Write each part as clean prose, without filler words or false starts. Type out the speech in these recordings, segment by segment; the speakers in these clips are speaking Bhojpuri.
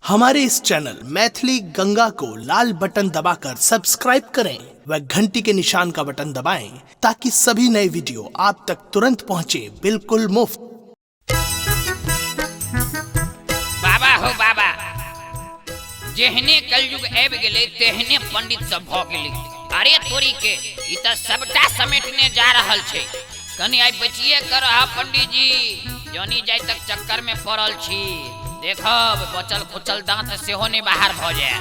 हमारे इस चैनल मैथिली गंगा को लाल बटन दबाकर सब्सक्राइब करें व घंटी के निशान का बटन दबाएं ताकि सभी नए वीडियो आप तक तुरंत पहुंचे बिल्कुल मुफ्त। बाबा हो बाबा, जेहने कलयुग आबि गेलै तेहने पंडित सब भ गेलै। अरे तोरी के ई त सबटा समेटने जा रहल छै। कनी आई बचिए कर पंडित जी, जनी जाय तक चक्कर में पड़ल छी। देखब बचल खुचल दांत सेहो ने बाहर भ जाए।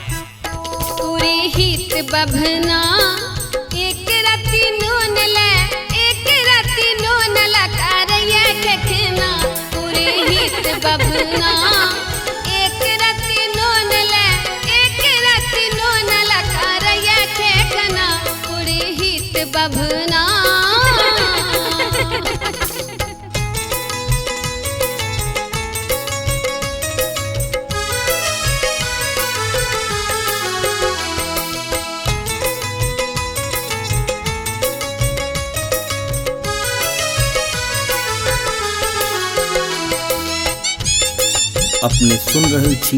पूरे हित बभना एक राती नून ले, एक राती नून लकारया खखना। पूरे हित बभना एक राती नून ले, एक राती नून लकारया खखना। पूरे हित बभना अपने सुन रहल छी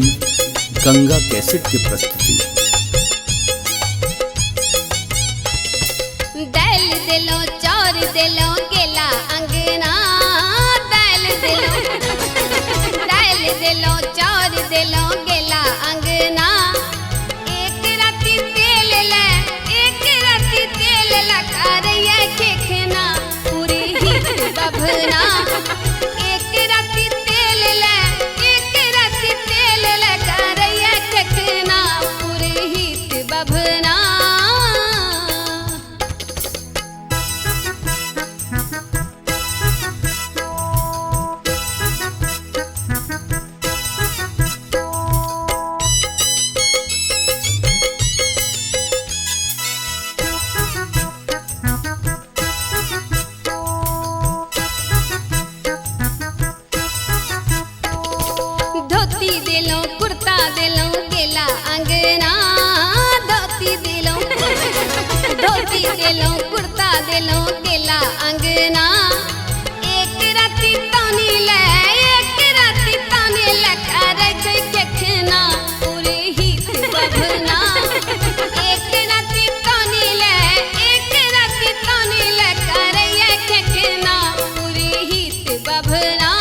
गंगा कैसेट के प्रस्तुति। दाल देलो चाउर देलो गेला अंगना। दाल देलो चाउर देलो गेला अंगना। एक राती तेल ले, एक राती तेल लकारया खखना। पूरी हित बभना एक राती तेल ले, एक राती तेल लकारया खखना। पूरी हित बभना धोती देलो कुर्ता देलो गेला अंगना। धोती देलो कुर्ता देलो गेला अंगना। एक राती तानी ले, एक राती तानी लकार खखना। पूरे हित बभना एक राती तानी ले, एक राती तानी लकार खखना। पूरे हित बभना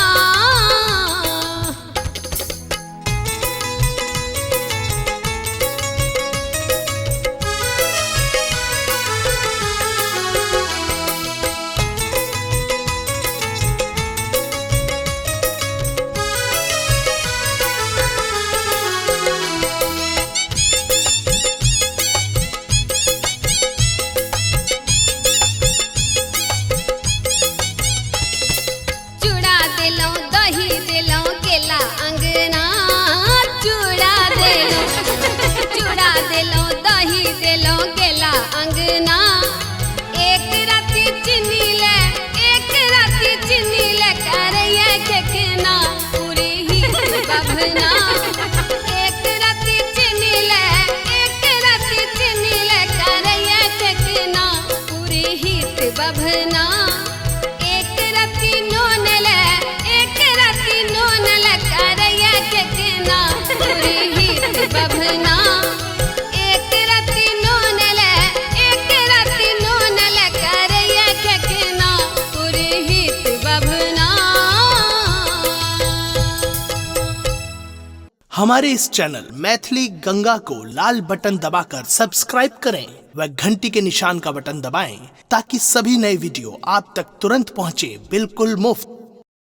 चूड़ा देलो दही देलो गेला अंगना। चूड़ा देलो दही देलो गेला अंगना। एक राती चीनी ले, एक राती चीनी ले करया खखना। पूरी हित बभना एक राती चीनी ले, एक राती चीनी ले करया खखना। पूरी हित बभना एक राती नून ले, एक राती नून लकारया खखना। पूरी हित बभना एक राती नून ले, एक राती नून लकारया खखना। पूरी हित बभना हमारे इस चैनल मैथिली गंगा को लाल बटन दबाकर सब्सक्राइब करें व घंटी के निशान का बटन दबाएं ताकि सभी नए वीडियो आप तक तुरंत पहुंचे बिल्कुल मुफ्त।